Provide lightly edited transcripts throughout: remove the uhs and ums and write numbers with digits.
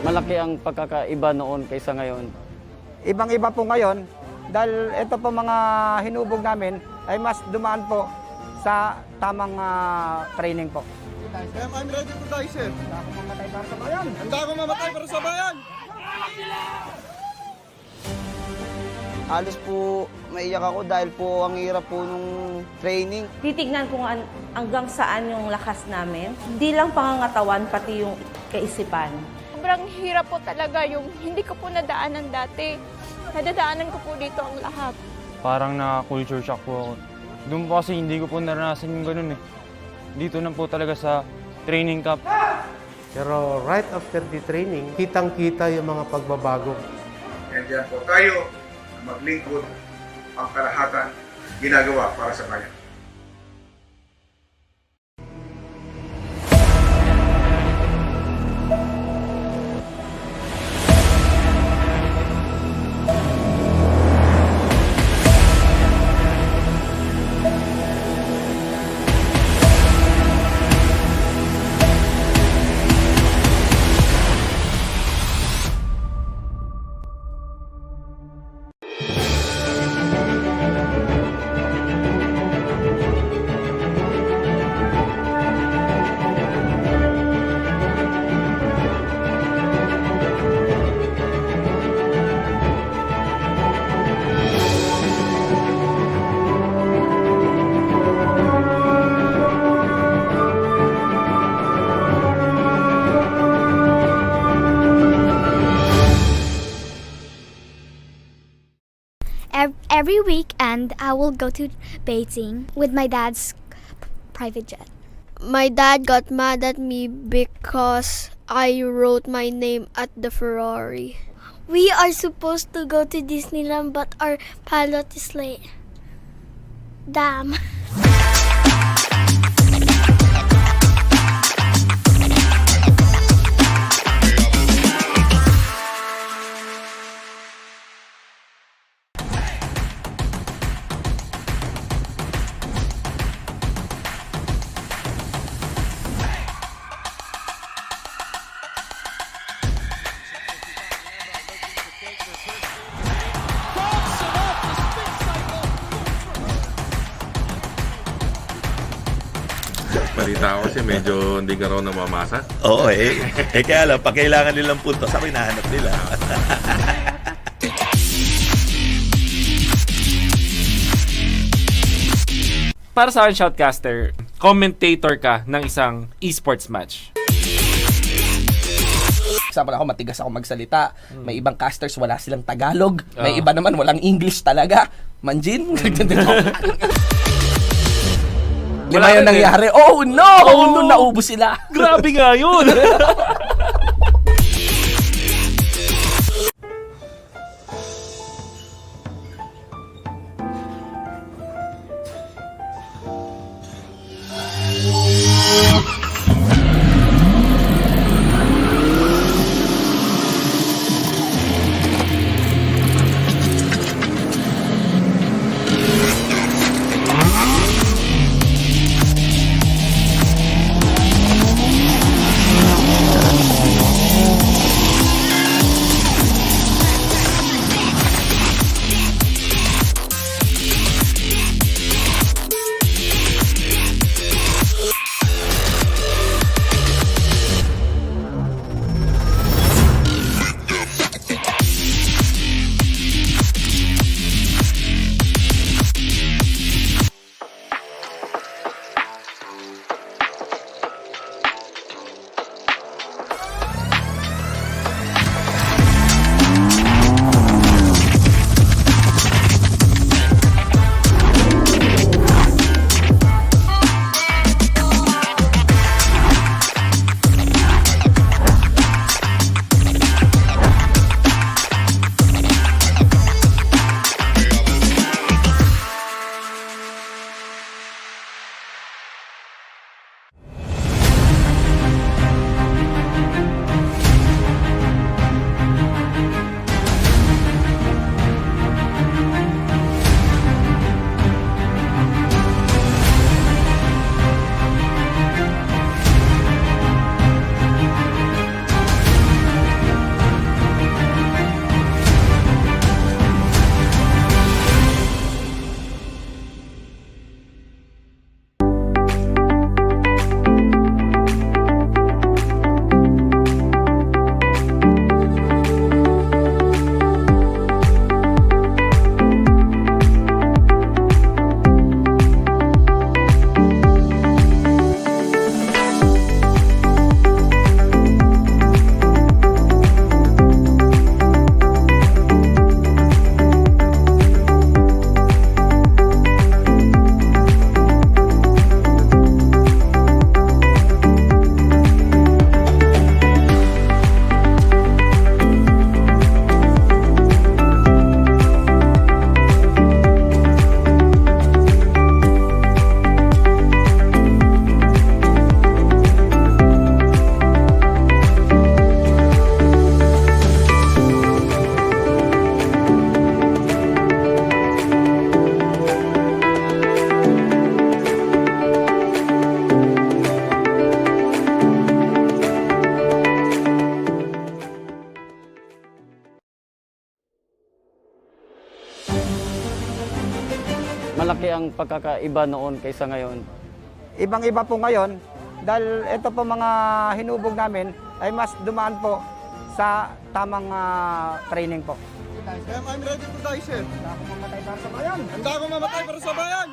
malaki ang pagkakaiba noon kaysa ngayon. Ibang-iba po ngayon dahil ito po mga hinubog namin ay mas dumaan po sa tamang training po. I'm ready to die, sir. Handa ako mamatay para sa bayan. Handa ako mamatay para sa bayan. Halos po maiyak ako dahil po ang hirap po nung training. Titignan ko hanggang saan yung lakas namin. Hindi lang pangangatawan, pati yung kaisipan. Sobrang hirap po talaga yung hindi ko po nadaanan dati. Nadadaanan ko po dito ang lahat. Parang na-culture shock po ako. Doon po kasi hindi ko po naranasan yung ganun eh. Dito na po talaga sa training camp. Pero right after the training, kitang-kita yung mga pagbabago. Nandiyan po tayo maglingkod ang kalahatan ginagawa para sa bayan. Every weekend, I will go to Beijing with my dad's private jet. My dad got mad at me because I wrote my name at the Ferrari. We are supposed to go to Disneyland, but our pilot is late. Damn. Balita ko kasi medyo hindi ka raw namamasa. Oo kaya lang, pag kailangan nilang puntos, ako hinahanap nila. Para sa akin, shoutcaster, commentator ka ng isang esports match. Example ako, matigas ako magsalita. May ibang casters, wala silang Tagalog. May iba naman, walang English talaga. Manjin? Lima yung nangyari. Oh no! Naubos sila. Grabe nga yun! malaki ang pagkakaiba noon kaysa ngayon. Ibang-iba po ngayon dahil ito po mga hinubog namin ay mas dumaan po sa tamang training po. Kaya I'm ready to die, sir. Handa ako mamatay para sa bayan. Handa ako mamatay para sa bayan.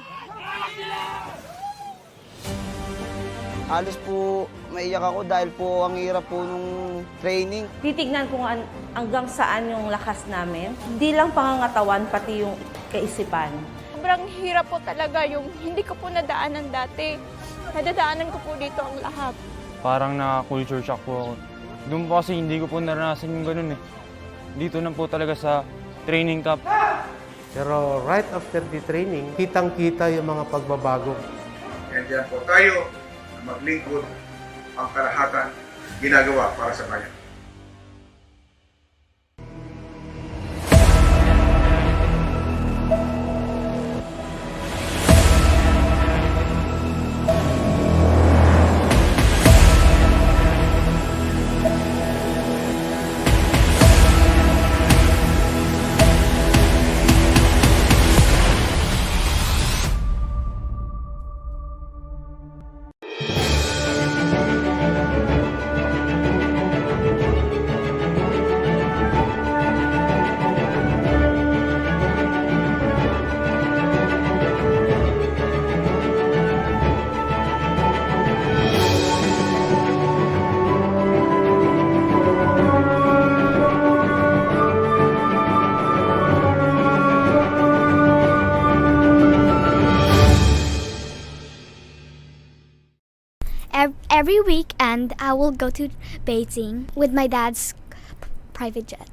Halos po maiyak ako dahil po ang hirap po nung training. Titignan kung hanggang saan yung lakas namin. Hindi lang pangangatawan, pati yung kaisipan. Sobrang hirap po talaga yung hindi ko po nadaanan dati. Nadadaanan ko po dito ang lahat. Parang na-culture shock po ako. Doon po kasi hindi ko po naranasan yung ganun eh. Dito na po talaga sa training camp. Pero right after the training, kitang-kita yung mga pagbabago. Nandiyan po tayo na maglingkod ang kalahatan ginagawa para sa bayan. Every weekend, I will go to Beijing with my dad's private jet.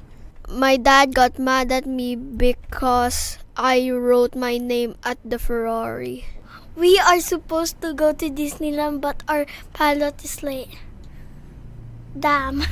My dad got mad at me because I wrote my name at the Ferrari. We are supposed to go to Disneyland, but our pilot is late. Damn.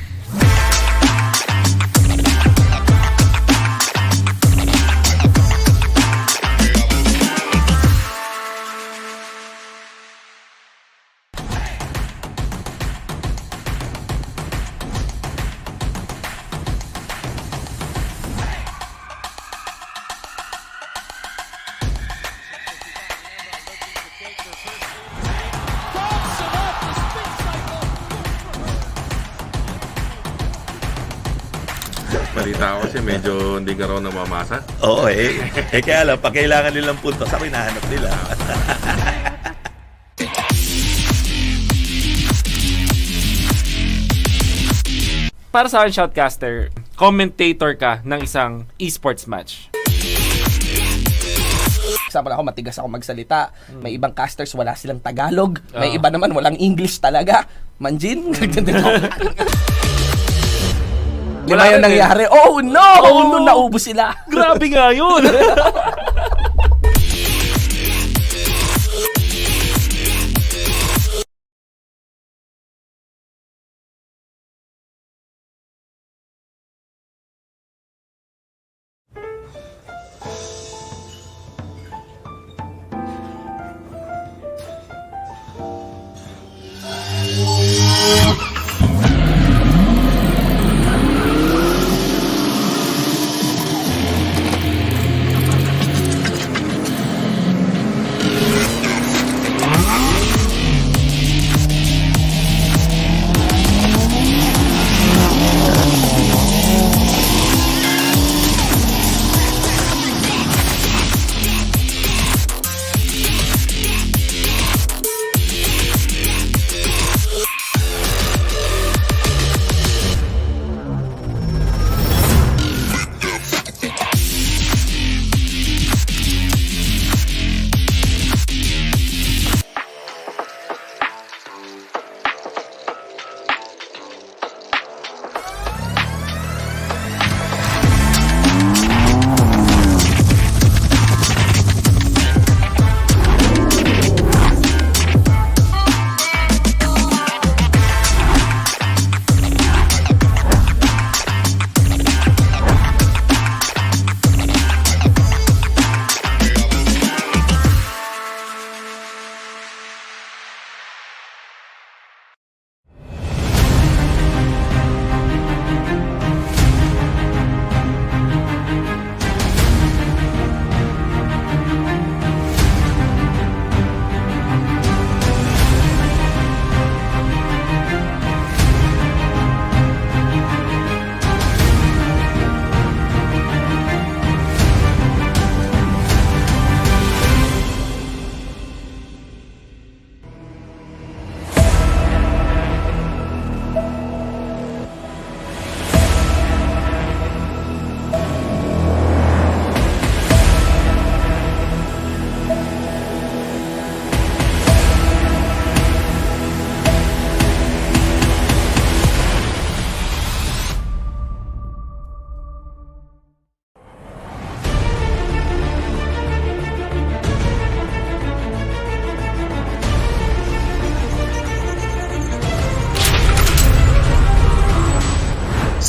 Balita ko kasi medyo hindi ka raw namamasa. Oo kaya lang, pag kailangan nilang puntos, ako hinahanap nila. Para sa akin, shoutcaster, commentator ka ng isang esports match. Example ako, matigas ako magsalita. May ibang casters, wala silang Tagalog. May iba naman, walang English talaga. Manjin? Lima yung nangyari. Oh no! Oh no, naubos sila. Grabe nga yun!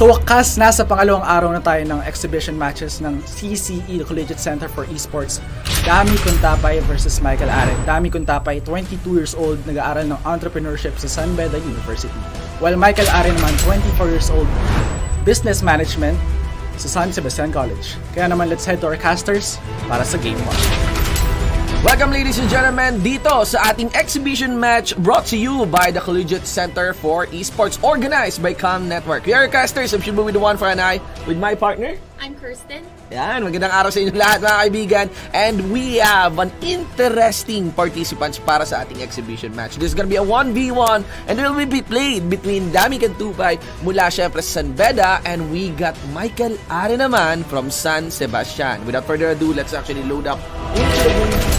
Sa wakas, nasa pangalawang araw na tayo ng exhibition matches ng CCE, the Collegiate Center for Esports. Damie Cuntapay versus Michael Aren. Damie Cuntapay, 22 years old, nag-aaral ng entrepreneurship sa San Beda University. While Michael Aren naman, 24 years old, business management sa San Sebastian College. Kaya naman, let's head to our casters para sa Game 1. Welcome ladies and gentlemen dito sa ating exhibition match brought to you by the Collegiate Center for Esports, organized by Com Network. We are casters. I'm Shibu with the one for an eye with my partner. I'm Kirsten. Yan, magandang araw sa inyo lahat mga kaibigan. And we have an interesting participants para sa ating exhibition match. This is gonna be a 1v1 and it will be played between Damie Cuntapay mula syempre sa San Beda, and we got Michael Aren naman from San Sebastian. Without further ado, let's actually load up into the game.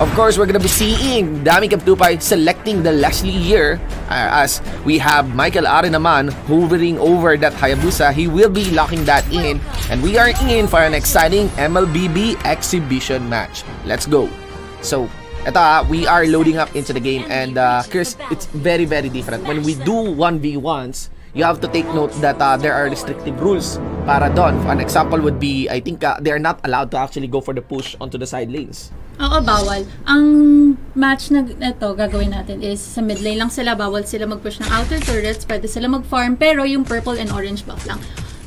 Of course, we're gonna be seeing Damie Cuntapay selecting the Leslie here as we have Michael Aren naman hovering over that Hayabusa. He will be locking that in, and we are in for an exciting MLBB exhibition match. Let's go. So, ito we are loading up into the game, and Chris, it's very different. When we do 1v1s, you have to take note that there are restrictive rules para doon. An example would be, I think they are not allowed to actually go for the push onto the side lanes. Oo, bawal. Ang match na ito gagawin natin is sa mid lane lang sila, bawal sila mag-push ng outer turrets, pwede sila mag-farm, pero yung purple and orange buff lang.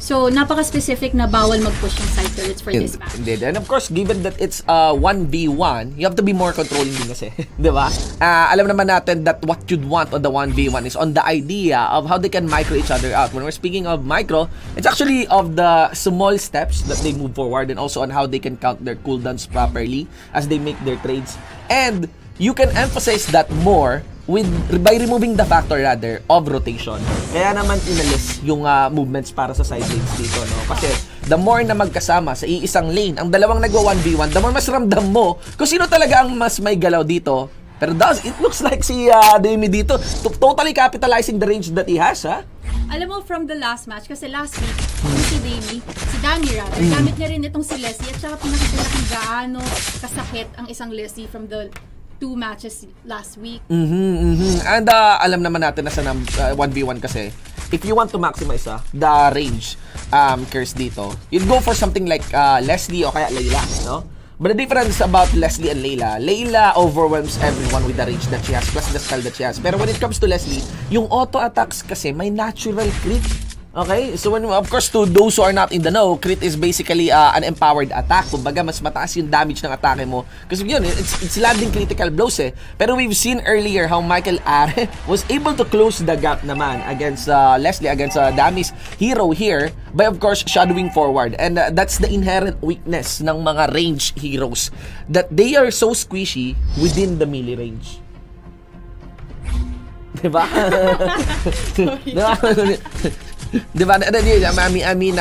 So, napaka-specific na bawal mag-push ng side turrets for this match. Indeed. And of course, given that it's 1v1, you have to be more controlling din kasi. Diba? Alam naman natin that what you'd want on the 1v1 is on the idea of how they can micro each other out. When we're speaking of micro, it's actually of the small steps that they move forward, and also on how they can count their cooldowns properly as they make their trades. And you can emphasize that more by removing the factor rather of rotation. Kaya naman inalis yung movements para sa side lanes dito, no? Kasi the more na magkasama sa iisang lane, ang dalawang nagwa 1v1, the more mas ramdam mo kung sino talaga ang mas may galaw dito. Pero it looks like si Damie dito totally capitalizing the range that he has, ha? Alam mo, from the last match, kasi last week, si Damie rather, gamit niya rin itong si Leslie, at saka pinakita kung gaano kasakit ang isang Leslie from the 2 matches last week. And alam naman natin na sa 1v1 kasi, if you want to maximize the range curse dito, you'd go for something like Leslie o kaya Layla, no? But the difference about Leslie and Layla overwhelms everyone with the range that she has plus the style that she has. Pero when it comes to Leslie, yung auto attacks kasi may natural crit. Okay? So, of course, to those who are not in the know, crit is basically an empowered attack. Kumbaga, mas mataas yung damage ng atake mo. Kasi yun, it's landing critical blows eh. Pero we've seen earlier how Michael Aren was able to close the gap naman against Leslie, against Damie's hero here, by of course, shadowing forward. And that's the inherent weakness ng mga range heroes, that they are so squishy within the melee range. Diba? Diba? Diba? I mean,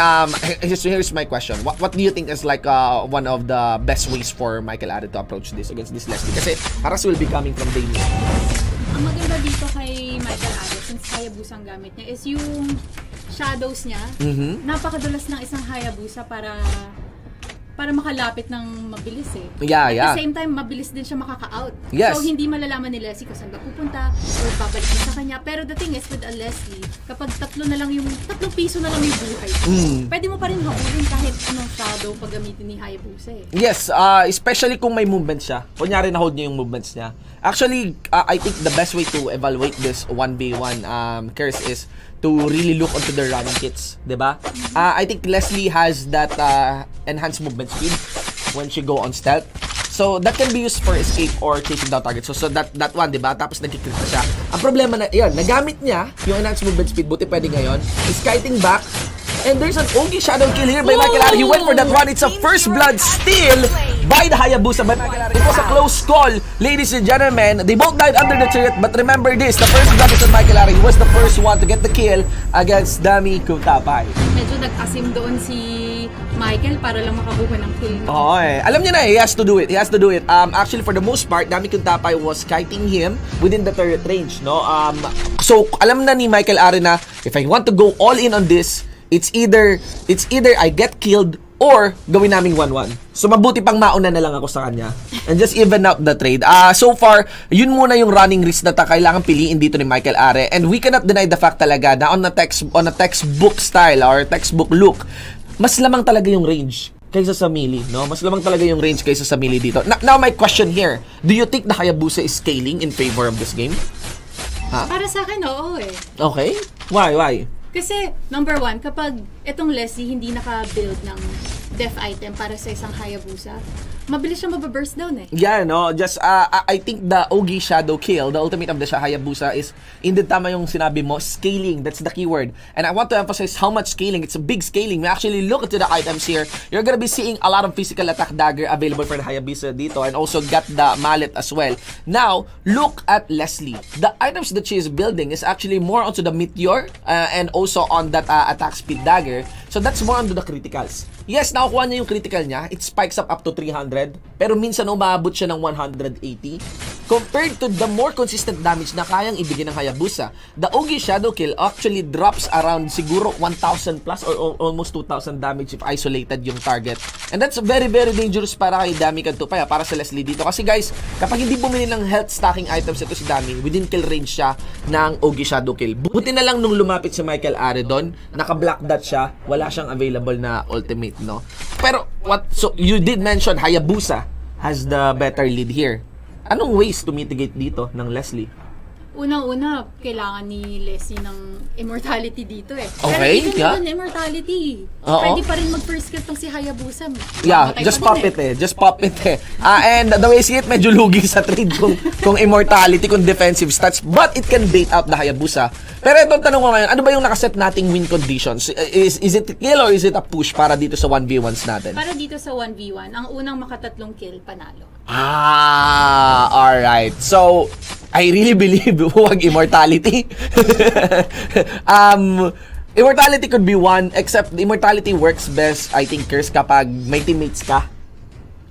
here's my question. What do you think is like one of the best ways for Michael Aren to approach this against this Leslie? Kasi Paras will be coming from Damie. Ang maganda dito kay Michael Aren, since Hayabusa ang gamit niya, is yung shadows niya. Napakadulas ng isang Hayabusa para makalapit ng mabilis eh. Yeah. At the same time, mabilis din siya makaka-out. Yes. So, hindi malalaman ni Leslie kung saan ka pupunta or babalik na sa kanya. Pero the thing is, with a Leslie, kapag 3 piso na lang yung buhay, pwede mo pa rin habulin kahit anong shadow pag gamitin ni Hayabusa eh. Yes, especially kung may movements siya. Kunyari na-hold niya yung movements niya. Actually, I think the best way to evaluate this 1v1 curse is to really look onto the running kits, diba? I think Leslie has that enhanced movement speed when she go on stealth. So that can be used for escape or chasing down targets. So that one, diba? Tapos nagkikrit na siya. Ang problema na, yun, nagamit niya yung enhanced movement speed, buti pwede ngayon, is kiting back. And there's an OG shadow kill here by Michael Aren. He went for that one. It's a first blood steal by the Hayabusa by Michael Aren. It was a close call, ladies and gentlemen. They both died under the turret, but remember this, the first blood is on Michael Aren. He was the first one to get the kill against Damie Cuntapay. Medyo nag-asim doon si Michael para lang makakuha ng kill. Oo eh. Alam niya na, he has to do it. Actually, for the most part, Damie Cuntapay was kiting him within the turret range, no? So, alam na ni Michael Aren na, if I want to go all in on this, it's either I get killed or gawin naming 1-1. So mabuti pang mauna na lang ako sa kanya and just even out the trade. So far, yun muna yung running risk na kailangan piliin dito ni Michael Are, and we cannot deny the fact talaga na on a textbook style or textbook look, mas lamang talaga yung range kaysa sa melee, no? Mas lamang talaga yung range kaysa sa melee dito. Now my question here, do you think the Hayabusa is scaling in favor of this game? Para sa akin, oo eh. Okay. Why? Kasi, number one, kapag itong Leslie hindi naka-build ng def item para sa isang Hayabusa, mabilis siya mababurst down eh. Yeah, no, just I think the Ogi Shadow Kill, the ultimate of the Hayabusa is indeed tama yung sinabi mo, scaling, that's the keyword. And I want to emphasize how much scaling. It's a big scaling. We actually look into the items here. You're gonna be seeing a lot of physical attack dagger available for the Hayabusa dito, and also got the mallet as well. Now, look at Leslie. The items that she is building is actually more onto the meteor and also on that attack speed dagger. So that's more onto the criticals. Yes, nakukuha niya yung critical niya. It spikes up to 300. Pero minsan umabot siya ng 180. Compared to the more consistent damage na kayang ibigay ng Hayabusa, the Ogi Shadow Kill actually drops around siguro 1,000 plus or almost 2,000 damage if isolated yung target. And that's very, very dangerous para kay Damie Cuntapay, para sa Leslie dito. Kasi guys, kapag hindi bumili ng health stacking items ito si Damie, within kill range siya ng Ogi Shadow Kill. Buti na lang nung lumapit si Michael Are doon, naka-black dot siya, wala siyang available na ultimate, no? Pero so you did mention Hayabusa has the better lead here. Anong ways to mitigate dito ng Leslie? Unang-una, kailangan ni Leslie ng immortality dito eh. Okay, pero yeah. Immortality. Oo. Pwede pa rin mag-first kill tong si Hayabusa. Yeah, just pop it eh. Just pop it eh. And the way I see it, medyo lugi sa trade kung immortality, kung defensive stats. But it can bait out the Hayabusa. Pero itong tanong ko ngayon, ano ba yung nakaset nating win conditions? Is it kill or is it a push para dito sa 1v1s natin? Para dito sa 1v1, ang unang makatatlong kill, panalo. Alright. So, I really believe huwag immortality. Immortality could be one, except immortality works best, I think, Curse, kapag may teammates ka.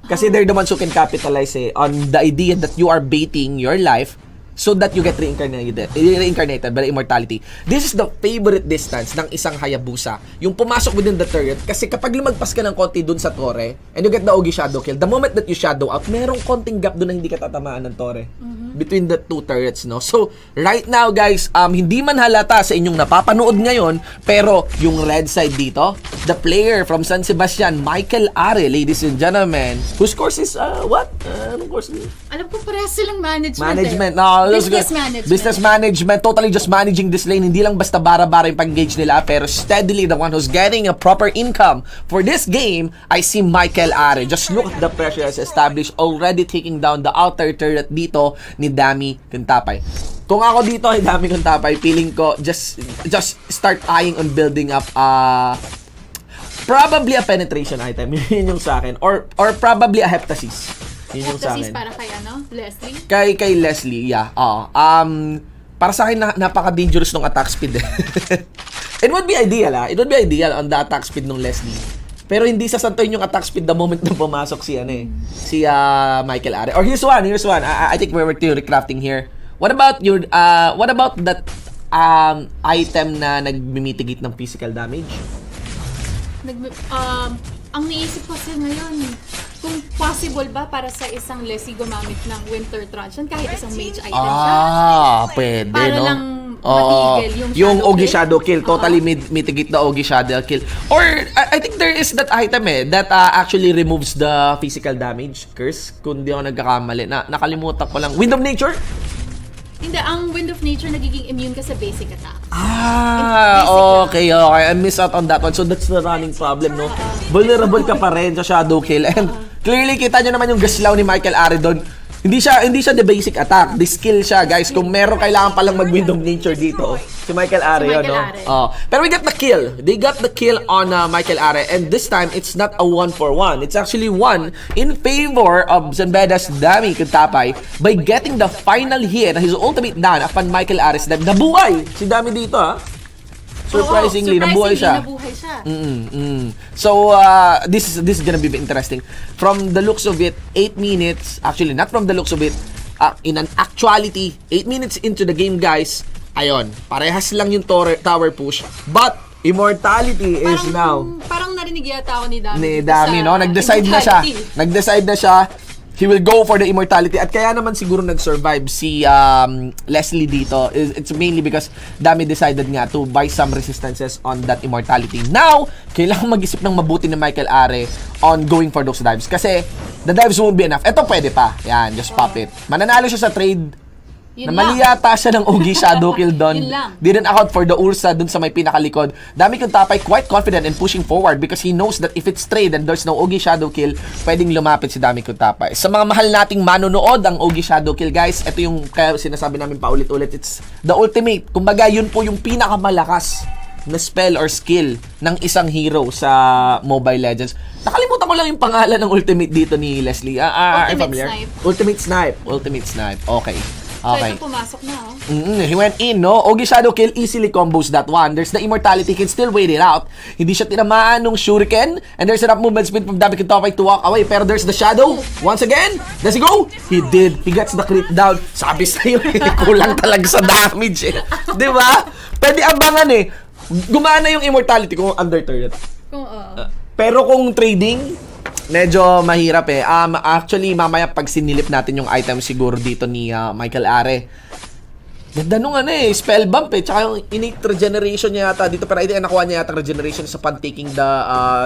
Kasi they're the ones who can capitalize on the idea that you are baiting your life so that you get reincarnated by the immortality. This is the favorite distance ng isang Hayabusa. Yung pumasok within the turret, kasi kapag lumagpas ka ng konti dun sa tore, and you get the Ogi Shadow Kill, the moment that you shadow out, merong konting gap dun na hindi ka tatamaan ng tore. Between the two turrets, no? So, right now, guys, hindi man halata sa inyong napapanood ngayon, pero yung red side dito, the player from San Sebastian, Michael Are, ladies and gentlemen, whose course is, what? Anong course niya? Alam ko parehas silang management. Management. No, Business management. Business management. Totally just managing this lane. Hindi lang basta bara-bara yung pag-engage nila, pero steadily the one who's getting a proper income. For this game, I see Michael Are. Just look at the pressure as established, already taking down the outer turret dito ni Damie Cuntapay. Kung ako dito ay Damie Cuntapay, feeling ko just start eyeing on building up probably a penetration item. Yun yung sa akin. Or probably a heptasis. Yun yung sa akin. Para kay Leslie? Kay Leslie, yeah. Para sa akin napaka-dangerous ng attack speed. It would be ideal, It would be ideal on the attack speed ng Leslie. Pero hindi sasantoyin yung attack speed the moment na pumasok si Michael Are. Or here's one. I think we were recrafting here. What about that item na nag-mitigate ng physical damage? Ang naisip ko kasi ngayon, kung possible ba para sa isang Leslie gumamit ng Winter Truncheon kahit isang mage item siya? Pwede, para no? lang matigil yung Ogi Shadow Kill, totally mitigate the Ogi Shadow Kill. Or I think there is that item that actually removes the physical damage, Curse, kung di ako nagkakamali. Nakalimutan ko lang. Wind of Nature? Hindi, ang Wind of Nature nagiging immune ka sa basic attack. Okay. I missed out on that one. So that's the running problem, no? Vulnerable ka pa rin sa Shadow Kill. And clearly, kita nyo naman yung gaslaw ni Michael Are doon. Hindi siya the basic attack. The skill siya, guys. Kung meron, kailangan palang mag-Wind of Nature dito. Si Michael Are, no? Pero we got the kill. They got the kill on Michael Are. And this time, it's not a 1-for-1. It's actually 1 in favor of San Beda's Damie Cuntapay by getting the final hit, his ultimate down upon Michael Are's death. Nabuhay si Damie dito, Surprisingly, nabuhay siya. So, this is gonna be interesting. From the looks of it, 8 minutes, actually not from the looks of it, in an actuality, 8 minutes into the game, guys, ayun, parehas lang yung tower push, but immortality is now. Parang narinig yata ako ni Damie. Ni Damie, no? Nag-decide na siya. Nag-decide na siya. He will go for the immortality. At kaya naman siguro nag-survive si Leslie dito. It's mainly because Damie decided nga to buy some resistances on that immortality. Now, kailangan mag-isip ng mabuti ni Michael Are on going for those dives. Kasi the dives won't be enough. Ito pwede pa. Yan, just pop it. Mananalo siya sa trade. Na mali yata siya ng OG Shadow Kill doon. Didn't account for the Ursa dun sa may pinakalikod. Damie Cuntapay quite confident in pushing forward because he knows that if it's trade and there's no OG Shadow Kill, pwedeng lumapit si Damie Cuntapay. Sa mga mahal nating manonood ang OG Shadow Kill, guys, ito yung kaya sinasabi namin paulit-ulit, it's the ultimate. Kumbaga, yun po yung pinakamalakas na spell or skill ng isang hero sa Mobile Legends. Nakalimutan ko lang yung pangalan ng ultimate dito ni Leslie. Ultimate Snipe. Ultimate Snipe. Ultimate Snipe. Okay. Okay. So, ito pumasok na, oh. He went in, no? OG Shadow Kill easily combos that one. There's the immortality, can still wait it out. Hindi siya tinamaan nung shuriken. And there's enough movement speed from Damie Cuntapay to walk away. Pero there's the shadow. Once again, does he go? He did. He gets the crit down. Sabi sa'yo, kulang talaga sa damage, eh. Diba? Pwede abangan, eh. Gumana yung immortality kung under turret. Pero kung trading, medyo mahirap eh. Actually, mamaya pag sinilip natin yung item siguro dito ni Michael Are. Ganda nung spell bump eh. Tsaka yung innate regeneration niya yata dito. Pero I think nakuha niya yata regeneration sa taking the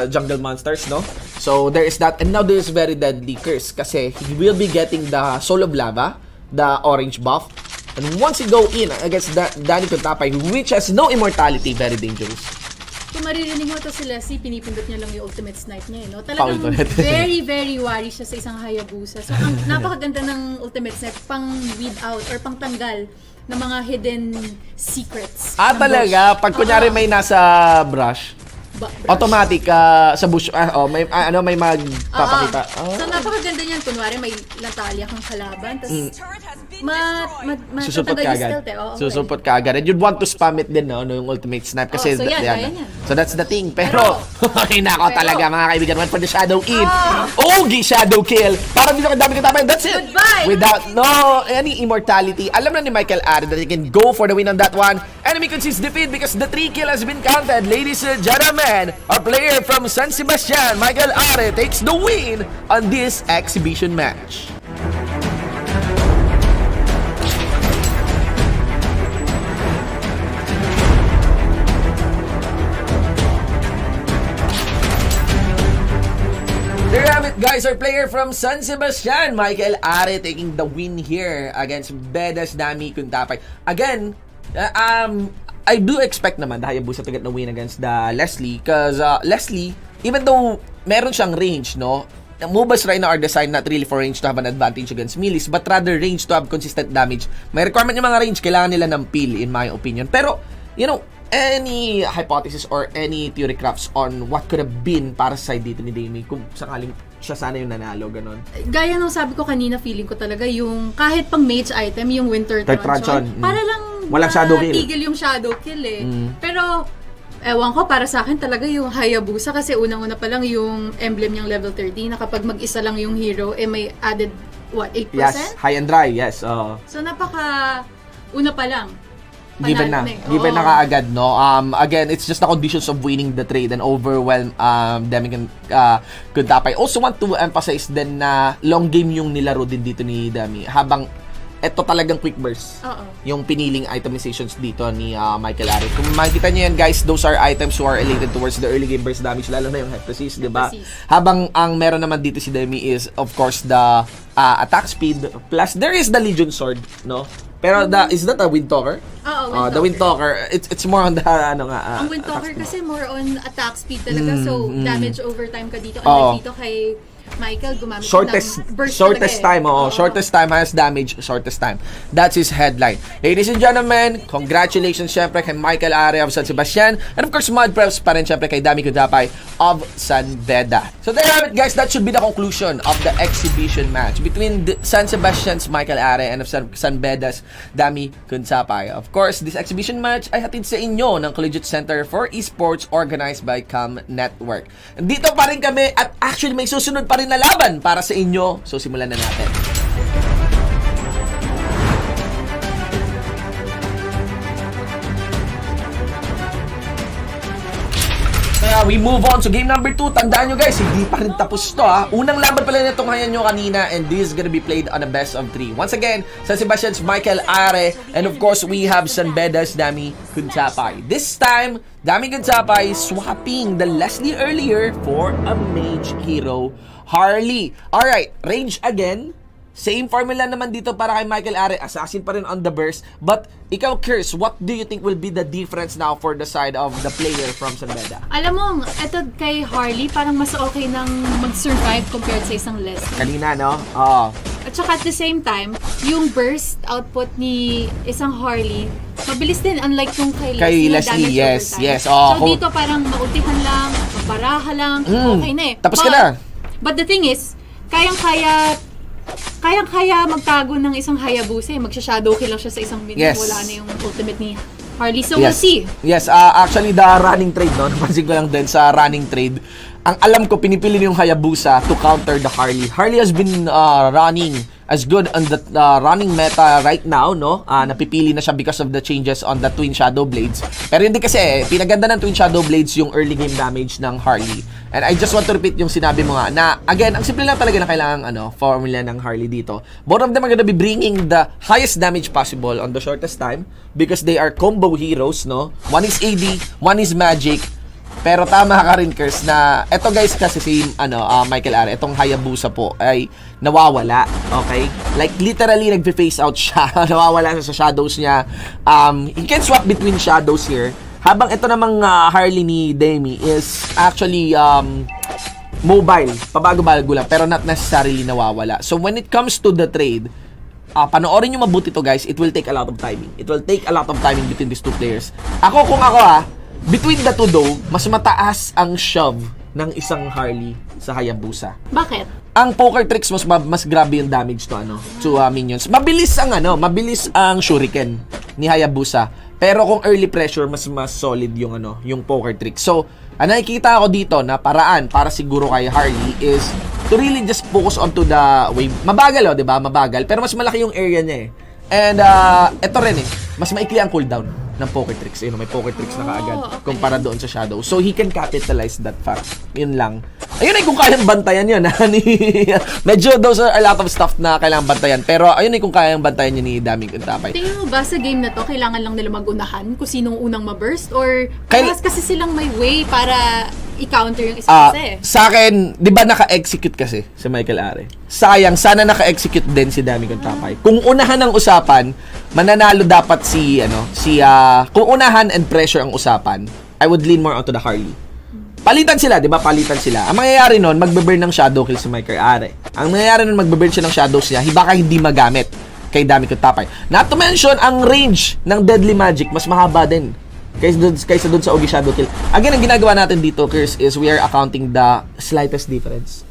jungle monsters, no? So, there is that. And now there is very deadly curse. Kasi he will be getting the Soul of Lava, the orange buff. And once he go in against Damie Cuntapay, which has no immortality, very dangerous. Kung maririnig mo to si Leslie, pinipindot niya lang yung ultimate snipe niya, no? Talagang very, very wary siya sa isang Hayabusa. So, ang napakaganda ng ultimate snipe, pang weed out or pang tanggal ng mga hidden secrets. Talaga? Pag kunyari may nasa brush, automatic sa bush, may magpapakita. So, napakaganda niyan. Kunwari, may Natalia kang kalaban, tapos susupot ka agad. Susupot ka agad. And you'd want to spam it din, no? Yung ultimate snipe. Kasi, so that's the thing. Pero, nako talaga, mga kaibigan. Went for the shadow in. OG Shadow Kill. Parang dito kay Damie Cuntapay. That's it. Goodbye. Without any immortality. Alam na ni Michael Are that he can go for the win on that one. Enemy concedes defeat because the 3 kill has been counted. Ladies and gentlemen, our player from San Sebastian, Michael Are, takes the win on this exhibition match. There you have it, guys. Our player from San Sebastian, Michael Are, taking the win here against Beda's Damie Cuntapay. Again, I do expect naman the Hayabusa to get the win against the Leslie because Leslie, even though meron siyang range, no? MOBAs right now are designed not really for range to have an advantage against melees, but rather range to have consistent damage. May requirement yung mga range, kailangan nila ng peel, in my opinion. Pero, you know, any hypothesis or any theory crafts on what could have been para sa side dito ni Damie kung sakaling siya sana yung nanalo, ganon? Gaya nung sabi ko kanina, feeling ko talaga yung kahit pang mage item, yung Winter Truncheon, para lang walang shadow kill. Tigil yung shadow kill eh. Pero, ewan ko, para sa akin talaga yung Hayabusa kasi unang-una pa lang yung emblem niyang level 30 na kapag mag-isa lang yung hero, may added, 8%? Yes, high and dry, yes. So, una pa lang. Given na kaagad, no? Again, it's just the conditions of winning the trade and overwhelm Damie Cuntapay. Also want to emphasize din na long game yung nilaro din dito ni Damie. Habang eto talagang quick burst. Yung piniling itemizations dito ni Michael Are. Kung makikita niyo yan, guys, those are items who are related towards the early game burst damage, lalo na yung Heptasis, di ba? Habang ang meron naman dito si Damie is, of course, the attack speed, plus there is the Legion Sword, no? Pero is that a Windtalker? The Windtalker, it's more on the ang Windtalker kasi more on attack speed talaga, so damage over time ka dito. Unlike dito kay Michael, gumamit ng burst shortest time, shortest time has damage, shortest time. That's his headline. Ladies and gentlemen, congratulations syempre kay Michael Are of San Sebastian, and of course, mad props pa rin syempre kay Damie Cuntapay of San Beda. So there you have it, guys. That should be the conclusion of the exhibition match between San Sebastian's Michael Are and of San Beda's Damie Cuntapay. Of course, this exhibition match ay hatid sa inyo ng Collegiate Center for Esports organized by Cam Network. Dito pa rin kami at actually may susunod pa rin na laban para sa inyo. So simulan na natin. Kaya we move on to game number 2. Tandaan nyo guys, hindi pa rin tapos to ha. Unang laban pala na itong hayan nyo kanina, and this is gonna be played on a best of 3. Once again, San Sebastian's Michael Are, and of course, we have San Beda's Damie Cuntapay. This time, Damie Cuntapay swapping the Leslie earlier for a mage hero, Harley. Alright, range again. Same formula naman dito para kay Michael Are. Assassin pa rin on the burst. But, ikaw, Curse, what do you think will be the difference now for the side of the player from San Beda? Alam mo, eto kay Harley, parang mas okay nang mag-survive compared sa isang Leslie. Kanina, no? Oo. At saka at the same time, yung burst output ni isang Harley, mabilis din, unlike yung kay Leslie, yes. So dito parang maultihan lang, mabaraha lang, okay na eh. Tapos ka na. But the thing is, kayang-kaya magtago ng isang Hayabusa eh. Magsha-shadow kill lang siya sa isang minute. Yes. Wala na yung ultimate ni Harley. So we'll see. Yes, actually the running trade, no? Napansin ko lang din sa running trade. Ang alam ko, pinipili yung Hayabusa to counter the Harley. Harley has been running as good on the running meta right now, no? Napipili na siya because of the changes on the Twin Shadow Blades. Pero hindi kasi, pinaganda ng Twin Shadow Blades yung early game damage ng Harley. And I just want to repeat yung sinabi mo nga, na again, ang simple lang talaga na kailangan formula ng Harley dito. Both of them are gonna be bringing the highest damage possible on the shortest time because they are combo heroes, no? One is AD, one is Magic. Pero tama ka rin, Curse, na eto guys kasi si Michael Are, etong Hayabusa po ay nawawala, okay? Like literally nagpe-face out siya. Nawawala siya sa shadows niya. He can swap between shadows here. Habang ito namang Harley ni Damie is actually mobile, pabago-bago lang, pero not necessarily nawawala. So when it comes to the trade, panoorin nyo mabuti to guys, it will take a lot of timing. It will take a lot of timing between these two players. Kung ako between the two though, mas mataas ang shove ng isang Harley sa Hayabusa. Bakit? Ang poker tricks mas grabe yung damage to minions. Mabilis ang shuriken ni Hayabusa. Pero kung early pressure, mas solid yung yung poker trick. So, nakikita ako dito na paraan para siguro kay Harley is to really just focus onto the wave. Mabagal, 'di ba? Mabagal, pero mas malaki yung area niya eh. And ito rin mas maikli ang cooldown ng poker tricks. May poker tricks na kaagad kumpara doon sa shadow. So he can capitalize that fact. Yun lang. Ayun kung kayang bantayan yun. Medyo those are a lot of stuff na kailangan bantayan. Pero ayun kung kayang bantayan yun ni Damie Cuntapay. Tingin mo ba sa game na to, kailangan lang nila magunahan kung sinong unang ma-burst? Or kasi silang may way para i-counter yung isa kasi? Sa akin, di ba naka-execute kasi si Michael Are? Sayang, sana naka-execute din si Damie Cuntapay. Kung unahan ang usapan, mananalo dapat kung unahan and pressure ang usapan, I would lean more onto the Harley. Palitan sila, di ba? Palitan sila. Ang mangyayari nun, magbe-burn ng shadow kill si Michael Are. Ang mangyayari nun, magbe-burn siya ng shadows niya, baka hindi magamit kay Damie Cuntapay. Not to mention, ang range ng Deadly Magic, mas mahaba din kaysa dun sa Ogi Shadow Kill. Again, ang ginagawa natin dito, Curse, is we are accounting the slightest difference.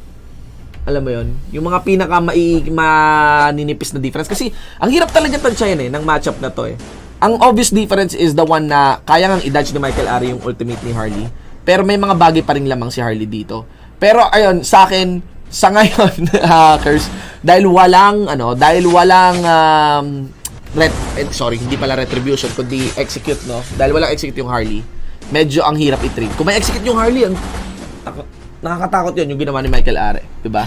Alam mo yon, yung mga pinaka maninipis na difference. Kasi, ang hirap talaga tansyahin ng matchup na to Ang obvious difference is the one na kaya ngang i-dodge ni Michael Are yung ultimate ni Harley. Pero may mga bagay pa rin lamang si Harley dito. Pero, ayun, sa akin, sa ngayon, Curse, dahil walang hindi pala retribution, kundi execute, no? Dahil walang execute yung Harley, medyo ang hirap i-trade. Kung may execute yung Harley, nakakatakot yun yung ginawa ni Michael Are, diba?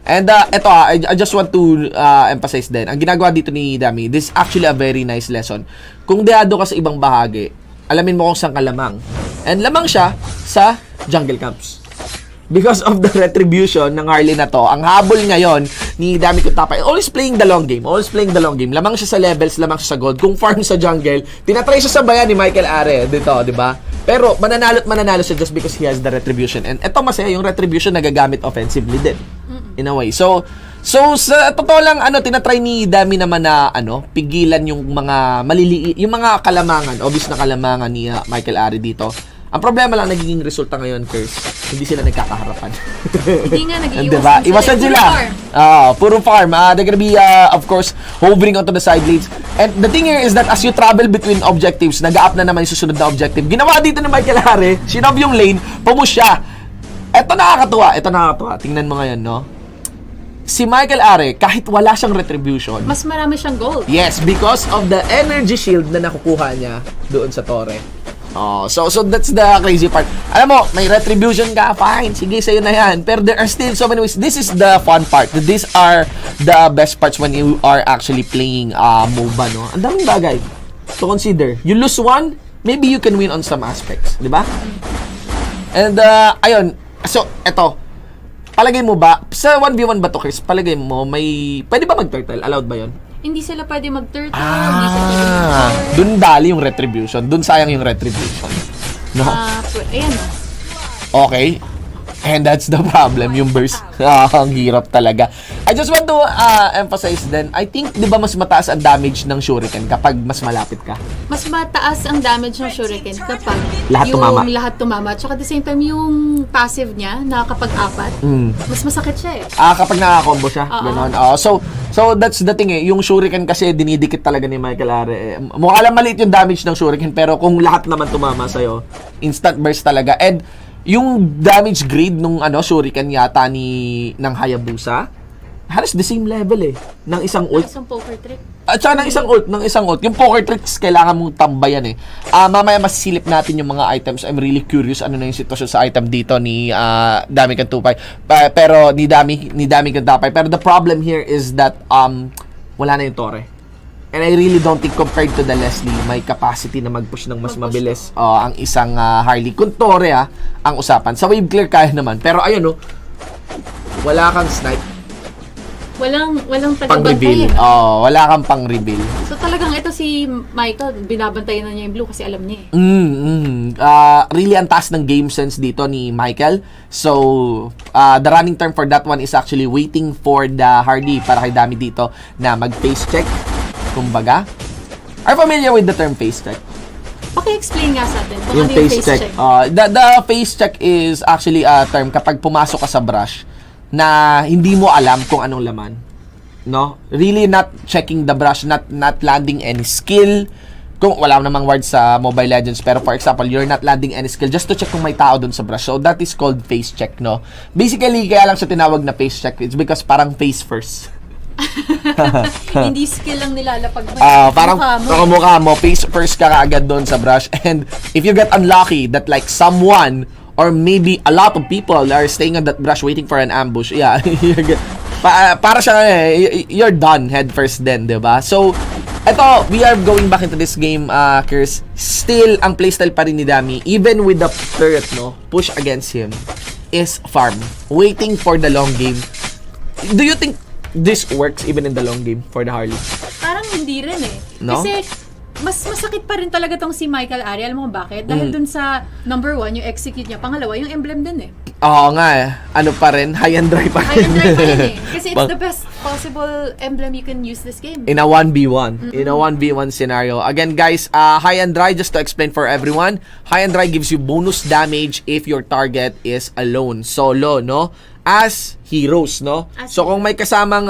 And eto I just want to emphasize din, ang ginagawa dito ni Damie, this is actually a very nice lesson. Kung deado ka sa ibang bahagi, alamin mo kung saan ka lamang. And lamang siya sa jungle camps. Because of the retribution ng Harley na to, ang habol ngayon ni Damie Cuntapay, always playing the long game. Lamang siya sa levels, lamang siya sa gold. Kung farm sa jungle, tinatry siya sa bayan ni Michael Are dito, di ba? Pero mananalo siya just because he has the retribution. And eto masaya, yung retribution nagagamit offensively din. In a way. So sa totoo lang, tinatry ni Damie naman na, pigilan yung mga maliliit, yung mga kalamangan, obvious na kalamangan ni Michael Are dito. Ang problema lang, nagiging resulta ngayon, Curse, hindi sila nagkakaharapan. Hindi nga, nag-iwasan diba? Iwasan sila. Puro farm. They're gonna be, of course, hovering onto the side lanes. And the thing here is that as you travel between objectives, nag-up na naman yung susunod na objective. Ginawa dito ni Michael Are, sinob yung lane, pumush siya. Ito nakakatuwa. Tingnan mo ngayon, no? Si Michael Are, kahit wala siyang retribution, mas marami siyang gold. Yes, because of the energy shield na nakukuha niya doon sa torre. So that's the crazy part. Alam mo, may retribution ka, fine. Sige, sa'yo na yan. Pero there are still so many ways. This is the fun part. These are the best parts when you are actually playing MOBA, no? Ang daming bagay to consider. You lose one, maybe you can win on some aspects. Di ba? And, ayun. So, eto. Palagay mo ba, sa 1v1 ba to, Chris? Palagay mo, pwede ba mag-turtle? Allowed ba yun? Hindi sila pwede mag-turtle. Hindi sila pwede mag-turtle. Dun dali yung retribution. Dun sayang yung retribution. No? Ayan. Okay. And that's the problem, yung burst. Ang hirap talaga. I just want to emphasize then, I think, di ba mas mataas ang damage ng shuriken kapag mas malapit ka? Mas mataas ang damage ng shuriken kapag Lahat tumama. lahat tumama. Tsaka at the same time, yung passive niya na kapag apat, mas masakit siya eh. Kapag nakakombo siya. Ganon. So that's the thing eh. Yung shuriken kasi dinidikit talaga ni Michael Are. Mukha lang maliit yung damage ng shuriken pero kung lahat naman tumama sa'yo, instant burst talaga. And yung damage grade nung shuriken yata ng Hayabusa, halos the same level eh ng isang ult. Isang poker trick. At saka ng isang ult. Yung poker tricks kailangan mong tambayan eh. Mamaya masisilip natin yung mga items. I'm really curious ano na yung sitwasyon sa item dito ni Damie Cuntapay. Pero ni Damie Cuntapay. Pero the problem here is that wala na yung Torre. And I really don't think compared to the Leslie, may capacity na mag-push ng mas mabilis ang isang Harley. Kung Torre ang usapan. Sa wave clear kaya naman. Pero ayun wala kang snipe. Walang Pang-reveal. tagabantay. Wala kang pang-reveal. So talagang ito si Michael, binabantayan na niya yung blue kasi alam niya eh. Really ang taas ng game sense dito ni Michael. So, the running term for that one is actually waiting for the Hardy para kay Damie dito na mag-face check. Kumbaga. Are you familiar with the term face check? Paki-explain nga sa atin kung Yung ano yung face check. The face check is actually a term kapag pumasok ka sa brush na hindi mo alam kung anong laman. No? Really not checking the brush, not landing any skill. Kung wala namang word sa Mobile Legends, pero for example, you're not landing any skill just to check kung may tao dun sa brush. So that is called face check, no? Basically, kaya lang siya tinawag na face check, it's because parang face first. Hindi skill lang nilalapag mo. Parang mukha mo, face first ka kaagad doon sa brush. And if you get unlucky that like someone or maybe a lot of people are staying on that brush waiting for an ambush, yeah, para siya you're done head first then, diba? So, eto, we are going back into this game, Kers. Still, ang playstyle pa rin ni Damie, even with the turret, no, push against him, is farm. Waiting for the long game. Do you think this works even in the long game for the Harley? Parang hindi rin eh. No? Kasi mas masakit pa rin talaga tong si Michael Are. Alam mo bakit? Dahil dun sa number 1, yung execute niya. Pangalawa, yung emblem din eh. Oo nga eh. Ano pa rin? High and dry pa rin. High and dry pa rin eh. Kasi it's the best possible emblem you can use this game. In a 1v1. In a 1v1 scenario. Again guys, high and dry, just to explain for everyone, high and dry gives you bonus damage if your target is alone. Solo, no? As heroes, no? So kung may kasamang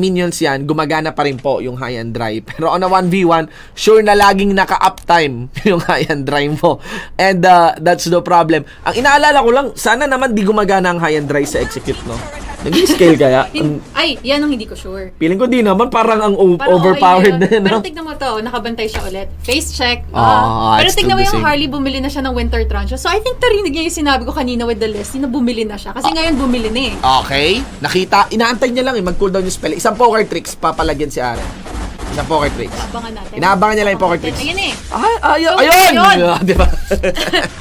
minions yan, gumagana pa rin po yung high and dry. Pero on a 1v1, sure na laging naka-uptime yung high and dry mo. And that's the problem. Ang inaalala ko lang, sana naman di gumagana ang high and dry sa execute, no? Nag-scale kaya? Ay, yan ang hindi ko sure. Feeling ko di naman, parang ang Parang overpowered okay din, no? Pero tignan mo to, nakabantay siya ulit. Face check. it's Pero tignan mo still the yung same. Harley, bumili na siya ng winter truncheon. So I think tarinig niya yung sinabi ko kanina with the list, na bumili na siya. Kasi ngayon bumili na eh. Okay. Nakita, inaantay niya lang mag-cooldown yung spell. Isang poker tricks, papalagyan si Aaron. Isang poker tricks. Abangan natin. Inaabangan niya lang yung poker tricks. Ayan eh. Ayun! Diba?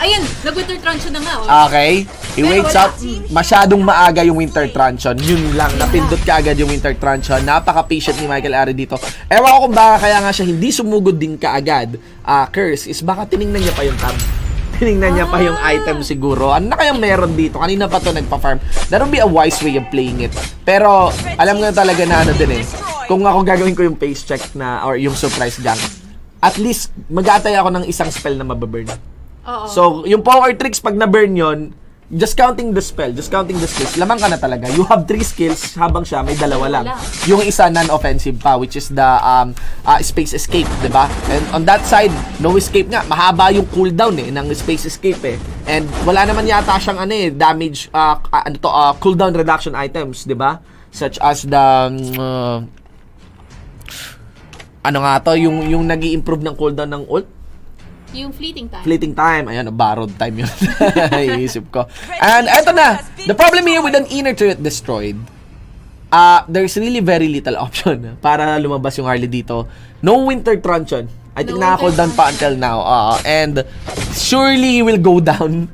Ayun, nag-winter truncheon na nga. Okay. He waits up. Masyadong maaga yung winter truncheon. Yun lang. Napindot ka agad yung winter truncheon. Napaka-patient ni Michael Are dito. Ewan ko kung baka kaya nga siya hindi sumugod din kaagad. Curse is baka tiningnan niya pa yung tab. Tiningnan niya pa yung item siguro. Ano na kayang meron dito? Kanina pa to nagpa-farm. That would be a wise way of playing it. Pero, alam nga talaga na ano din eh. Kung ako gagawin ko yung face check na, or yung surprise gang, at least, mag-aatay ako ng isang spell na mababurn. So, yung poker tricks, pag na-burn yon, just counting the skills, lamang ka na talaga. You have 3 skills, habang siya, may 2 lang. Yung isa, non-offensive pa, which is the space escape, diba? And on that side, no escape nga. Mahaba yung cooldown ng space escape eh. And wala naman yata siyang damage, cooldown reduction items, diba? Such as the, ano nga to, yung nag-i-improve ng cooldown ng ult? Yung fleeting time. Fleeting time. Ayan, borrowed time yun. Iisip ko. And eto na. The problem here with an inner turret destroyed, there's really very little option para lumabas yung Harley dito. No winter truncheon. I think naka-cooldown pa until now. And surely he will go down.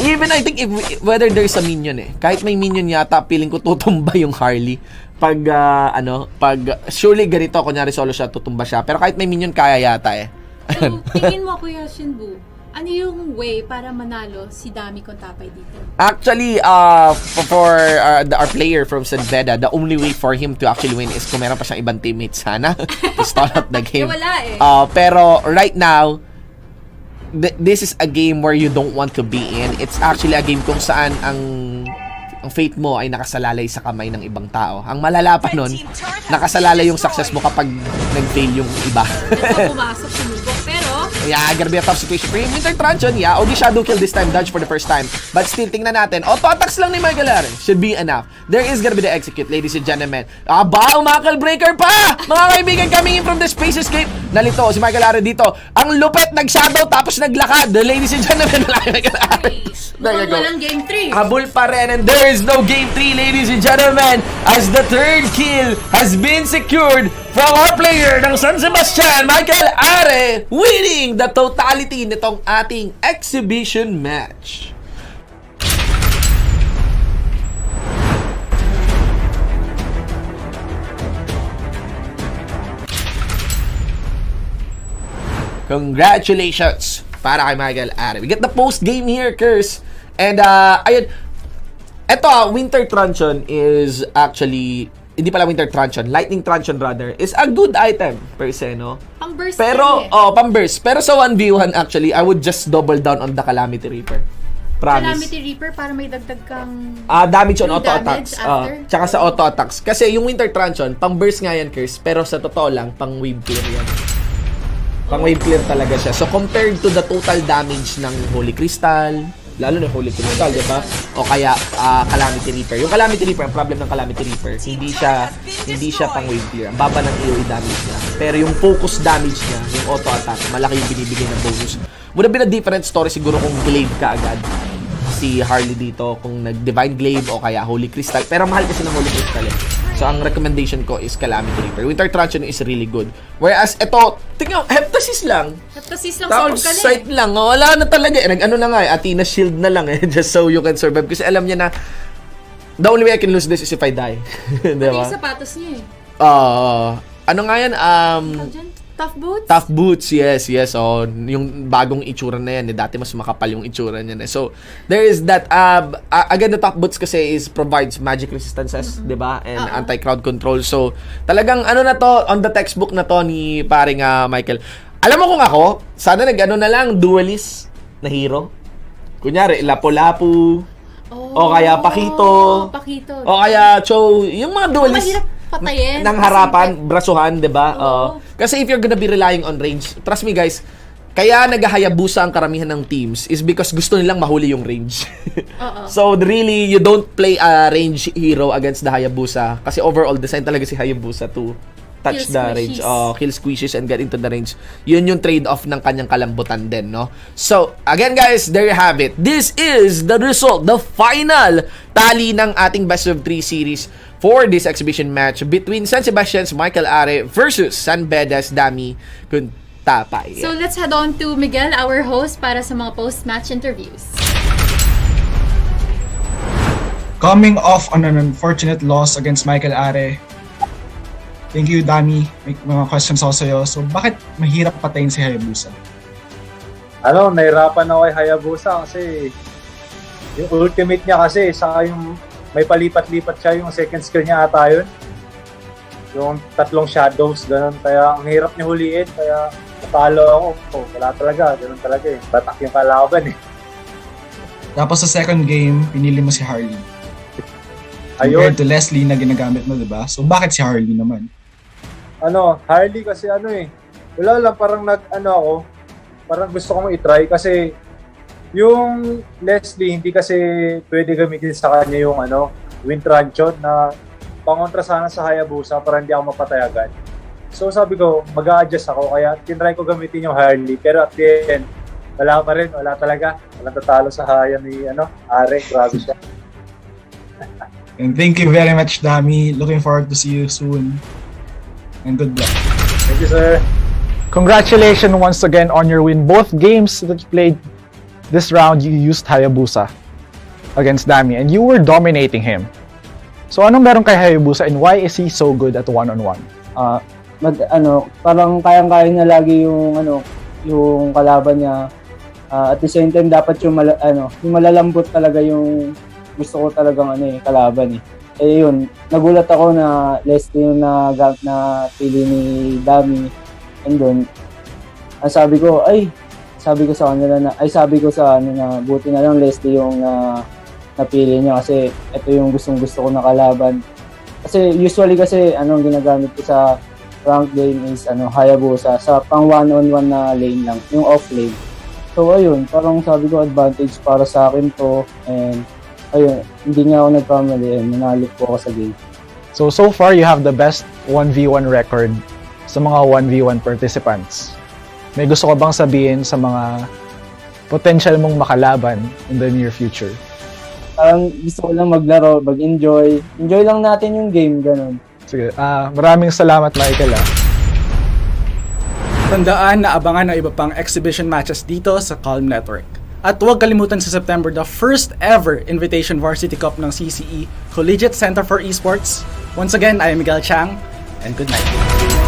Even I think whether there's a minion kahit may minion yata, feeling ko tutumba yung Harley. Pag surely ganito, kunyari solo siya, tutumba siya. Pero kahit may minion, kaya yata So, tingin mo, Kuya Shinbu, ano yung way para manalo si Damie Cuntapay dito? Actually, for our player from San Beda, the only way for him to actually win is kung meron pa siyang ibang teammates sana to start out the game. Wala Pero right now, this is a game where you don't want to be in. It's actually a game kung saan ang fate mo ay nakasalalay sa kamay ng ibang tao. Ang malala pa nun, nakasalalay yung success mo kapag nag-fail yung iba. Pumasok, sumubok, pero yeah, gonna be a tough situation for him. Winter Truncheon, yeah, only shadow kill this time, dodge for the first time. But still, tingnan natin. Auto attacks lang ni Michael Aren. Should be enough. There is gonna be the execute, ladies and gentlemen. Umakal breaker pa! Mga kaibigan, coming in from the space escape. Nalito si Michael Aren dito. Ang lupet, nag-shadow, tapos naglakad. Ladies and gentlemen, Michael Aren. There you go. Walang game 3. Habol pa rin, and there is no game 3, ladies and gentlemen, as the third kill has been secured from our player ng San Sebastian, Michael Are, winning the totality nitong ating exhibition match. Congratulations para kay Michael Are. We get the post game here, Curse. And ayun, eto Winter Truncheon is actually, hindi pala Winter Truncheon, Lightning Truncheon rather, is a good item per se, no? Pang-burst pero, pang-burst. Pero sa 1v1 actually, I would just double down on the Calamity Reaper. Promise. Calamity Reaper para may dagdag kang damage on auto attacks. after. Tsaka sa auto attacks. Kasi yung Winter Truncheon, pang-burst nga yan, Curse, pero sa totoo lang, pang-wave clear yan. Pang-wave clear talaga siya. So compared to the total damage ng Holy Crystal, lalo na Holy Crystal, di ba? O kaya Calamity Reaper. Yung Calamity Reaper, ang problem ng Calamity Reaper, hindi siya pang wave clear. Ang baba ng AoE damage niya. Pero yung focus damage niya, yung auto attack, malaki yung binibigay ng bonus. Would have been a different story siguro kung glaive ka agad si Harley dito, kung nag-Divine Glaive o kaya Holy Crystal. Pero mahal kasi ng Holy Crystal So ang recommendation ko is Calamity Reaper. Winter Truncheon is really good. Whereas ito, tingnan, Heptasis lang. Heptasis lang Tapos sight lang. Wala na talaga. Nag-ano na nga Athena Shield na lang just so you can survive. Kasi alam niya na the only way I can lose this is if I die. Diba? Yung sapatos niya ano nga yan? Tough boots? Tough boots, yes. Yung bagong itsura na yan. Dati mas makapal yung itsura niya. So, there is that. Again, the tough boots kasi provides magic resistances, di ba? And anti-crowd control. So, talagang ano na to, on the textbook na to ni paring Michael. Alam mo kung ako, sana nag-ano na lang, duelist na hero. Kunyari, Lapu-Lapu. O kaya Pakito. O kaya Cho. Yung mga duelist. Patayin. Ng harapan, brasuhan, di ba? Kasi if you're gonna be relying on range, trust me guys, kaya naghahayabusa ang karamihan ng teams is because gusto nilang mahuli yung range. So really, you don't play a range hero against the Hayabusa kasi overall design talaga si Hayabusa to touch the range, kill squishes and get into the range. Yun yung trade-off ng kanyang kalambutan din, no? So, again guys, there you have it. This is the result, the final tally ng ating best of 3 series for this exhibition match between San Sebastian's Michael Are versus San Beda's Damie Cuntapay. So, let's head on to Miguel, our host, para sa mga post-match interviews. Coming off on an unfortunate loss against Michael Are, thank you, Damie. May mga questions ako sa'yo. So, bakit mahirap patayin si Hayabusa? Nahirapan ako kay Hayabusa kasi yung ultimate niya kasi, saka yung may palipat-lipat siya, yung second skill niya ata yun. Yung 3 shadows, ganun. Kaya ang hirap niya huliin, kaya natalo ako. Wala talaga, ganun talaga Batak yung kalaban Tapos sa second game, pinili mo si Harley. Compared to Leslie na ginagamit mo, diba? So, bakit si Harley naman? Harley kasi wala lang, parang parang gusto kong i-try kasi yung Leslie, hindi kasi pwede gamitin sa kanya yung Wind Truncheon na pangontra sana sa Hayabusa para hindi ako mapatay agad. So sabi ko, mag-a-adjust ako. Kaya tinry ko gamitin yung Harley. Pero at the end, wala pa rin. Wala talaga. Walang tatalo sa haya ni Are. Grabe siya. And thank you very much, Damie. Looking forward to see you soon. And good luck. Thank you, sir. Congratulations once again on your win. Both games that you played this round, you used Hayabusa against Damie, and you were dominating him. So anong meron kay Hayabusa and why is he so good at one-on-one? Parang kayang-kaya niya lagi yung kalaban niya. At the same time, dapat yung malalambot talaga yung gusto ko talagang kalaban eh. Eh yun, nagulat ako na Leslie yung na pili ni Damie. And doon, sabi ko sa na buti na lang Leslie yung napili niya kasi ito yung gustong-gusto ko na kalaban. Kasi usually ginagamit ko sa rank game is Hayabusa sa pang one-on-one na lane lang, yung off lane. So ayun, parang sabi ko advantage para sa akin to, and ayun, hindi nga ako nagkamali, nanalo po ako sa game. So far you have the best 1v1 record sa mga 1v1 participants. May gusto ka bang sabihin sa mga potential mong makalaban in the near future? Parang gusto ko lang maglaro, mag-enjoy. Enjoy lang natin yung game, ganun. Sige, maraming salamat, Michael. Tandaan na abangan ang iba pang exhibition matches dito sa Calm Network. At huwag kalimutan sa September, the first ever Invitation Varsity Cup ng CCE, Collegiate Center for Esports. Once again, I am Miguel Chang, and good night.